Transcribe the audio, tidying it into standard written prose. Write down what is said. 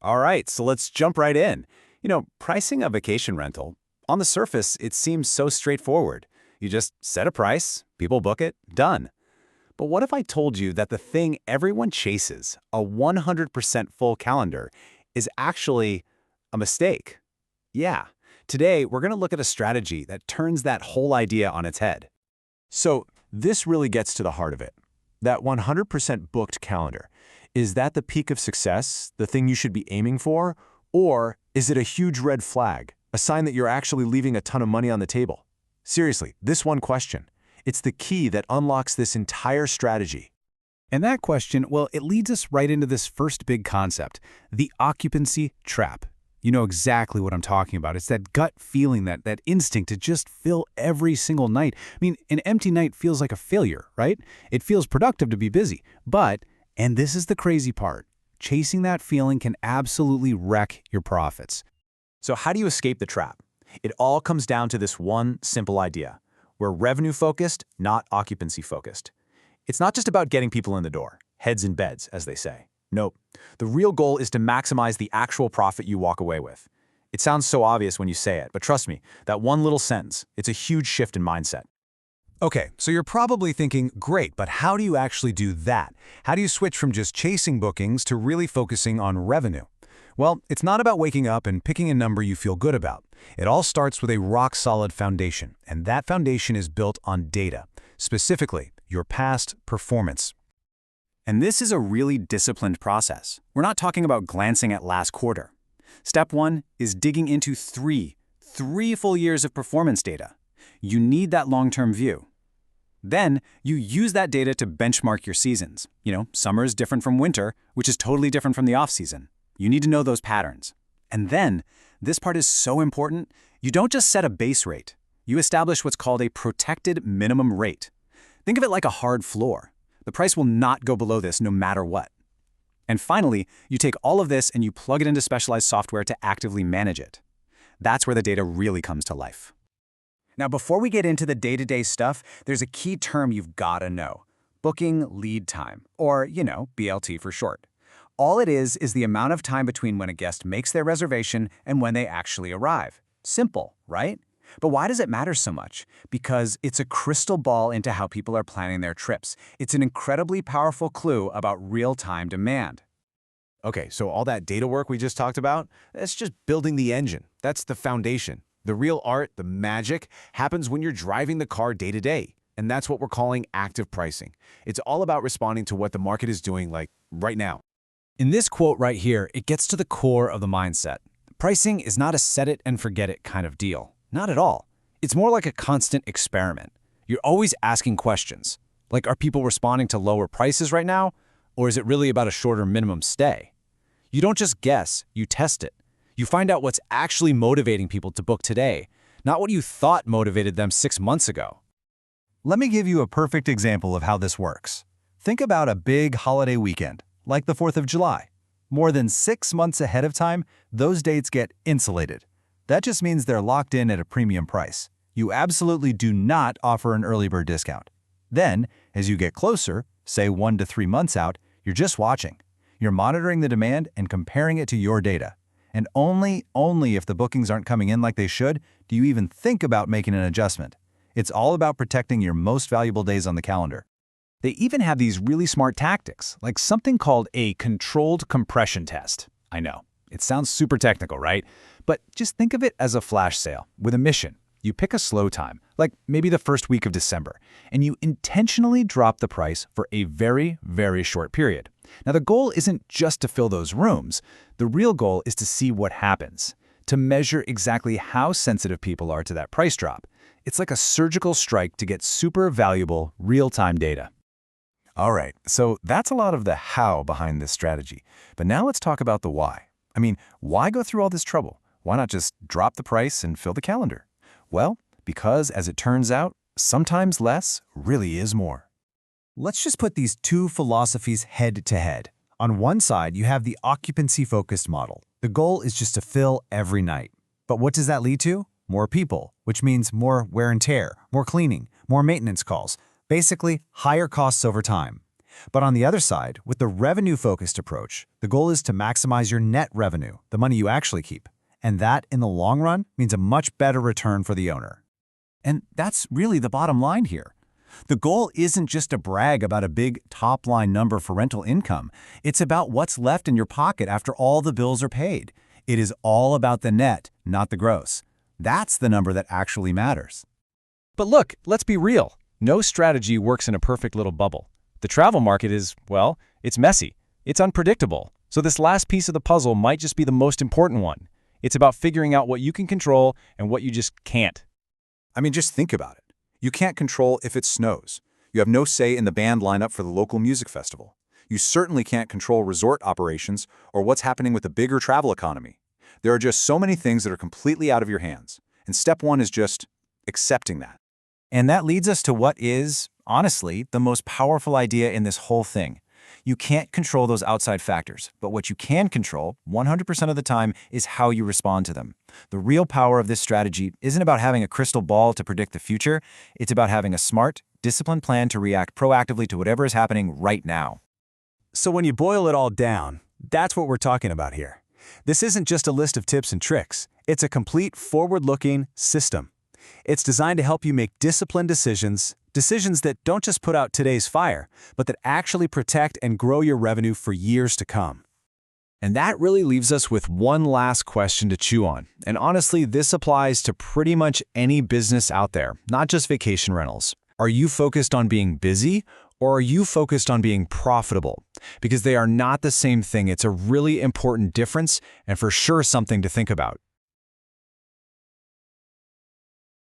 All right, so let's jump right in. Pricing a vacation rental, on the surface, it seems so straightforward. You just set a price, people book it, done. But what if I told you that the thing everyone chases, a 100% full calendar, is actually a mistake? Yeah. Today, we're going to look at a strategy that turns that whole idea on its head. So this really gets to the heart of it. That 100% booked calendar. Is that the peak of success, the thing you should be aiming for? Or is it a huge red flag, a sign that you're actually leaving a ton of money on the table? Seriously, this one question. It's the key that unlocks this entire strategy. And that question, well, it leads us right into this first big concept, the occupancy trap. You know exactly what I'm talking about. It's that gut feeling, that instinct to just fill every single night. I mean, an empty night feels like a failure, right? It feels productive to be busy. But, and this is the crazy part, chasing that feeling can absolutely wreck your profits. So how do you escape the trap? It all comes down to this one simple idea. We're revenue-focused, not occupancy-focused. It's not just about getting people in the door, heads in beds, as they say. Nope. The real goal is to maximize the actual profit you walk away with. It sounds so obvious when you say it, but trust me, that one little sentence, it's a huge shift in mindset. Okay, so you're probably thinking, great, but how do you actually do that? How do you switch from just chasing bookings to really focusing on revenue? Well, it's not about waking up and picking a number you feel good about. It all starts with a rock-solid foundation, and that foundation is built on data, specifically your past performance. And this is a really disciplined process. We're not talking about glancing at last quarter. Step one is digging into three full years of performance data. You need that long-term view. Then, you use that data to benchmark your seasons. Summer is different from winter, which is totally different from the off-season. You need to know those patterns. And then, this part is so important, you don't just set a base rate. You establish what's called a protected minimum rate. Think of it like a hard floor. The price will not go below this no matter what. And finally, you take all of this and you plug it into specialized software to actively manage it. That's where the data really comes to life. Now, before we get into the day-to-day stuff, there's a key term you've got to know. Booking lead time, or, BLT for short. All it is the amount of time between when a guest makes their reservation and when they actually arrive. Simple, right? But why does it matter so much? Because it's a crystal ball into how people are planning their trips. It's an incredibly powerful clue about real-time demand. Okay, so all that data work we just talked about, that's just building the engine. That's the foundation. The real art, the magic, happens when you're driving the car day to day. And that's what we're calling active pricing. It's all about responding to what the market is doing, like right now. In this quote right here, it gets to the core of the mindset. Pricing is not a set-it-and-forget-it kind of deal. Not at all. It's more like a constant experiment. You're always asking questions. Like, are people responding to lower prices right now? Or is it really about a shorter minimum stay? You don't just guess, you test it. You find out what's actually motivating people to book today, not what you thought motivated them 6 months ago. Let me give you a perfect example of how this works. Think about a big holiday weekend, like the 4th of July. More than 6 months ahead of time, those dates get insulated. That just means they're locked in at a premium price. You absolutely do not offer an early bird discount. Then, as you get closer, say 1 to 3 months out, you're just watching. You're monitoring the demand and comparing it to your data. And only if the bookings aren't coming in like they should, do you even think about making an adjustment. It's all about protecting your most valuable days on the calendar. They even have these really smart tactics, like something called a controlled compression test. I know, it sounds super technical, right? But just think of it as a flash sale with a mission. You pick a slow time, like maybe the first week of December, and you intentionally drop the price for a very, very short period. Now, the goal isn't just to fill those rooms. The real goal is to see what happens, to measure exactly how sensitive people are to that price drop. It's like a surgical strike to get super valuable, real-time data. All right, so that's a lot of the how behind this strategy. But now let's talk about the why. I mean, why go through all this trouble? Why not just drop the price and fill the calendar? Well, because as it turns out, sometimes less really is more. Let's just put these two philosophies head to head. On one side, you have the occupancy-focused model. The goal is just to fill every night. But what does that lead to? More people, which means more wear and tear, more cleaning, more maintenance calls, basically higher costs over time. But on the other side, with the revenue-focused approach, the goal is to maximize your net revenue, the money you actually keep. And that, in the long run, means a much better return for the owner. And that's really the bottom line here. The goal isn't just to brag about a big top-line number for rental income. It's about what's left in your pocket after all the bills are paid. It is all about the net, not the gross. That's the number that actually matters. But look, let's be real. No strategy works in a perfect little bubble. The travel market is, well, it's messy. It's unpredictable. So this last piece of the puzzle might just be the most important one. It's about figuring out what you can control and what you just can't. I mean, just think about it. You can't control if it snows. You have no say in the band lineup for the local music festival. You certainly can't control resort operations or what's happening with the bigger travel economy. There are just so many things that are completely out of your hands. And step one is just accepting that. And that leads us to what is, honestly, the most powerful idea in this whole thing. You can't control those outside factors, but what you can control, 100% of the time, is how you respond to them. The real power of this strategy isn't about having a crystal ball to predict the future. It's about having a smart, disciplined plan to react proactively to whatever is happening right now. So when you boil it all down, that's what we're talking about here. This isn't just a list of tips and tricks. It's a complete forward-looking system. It's designed to help you make disciplined decisions that don't just put out today's fire, but that actually protect and grow your revenue for years to come. And that really leaves us with one last question to chew on. And honestly, this applies to pretty much any business out there, not just vacation rentals. Are you focused on being busy, or are you focused on being profitable? Because they are not the same thing. It's a really important difference, and for sure something to think about.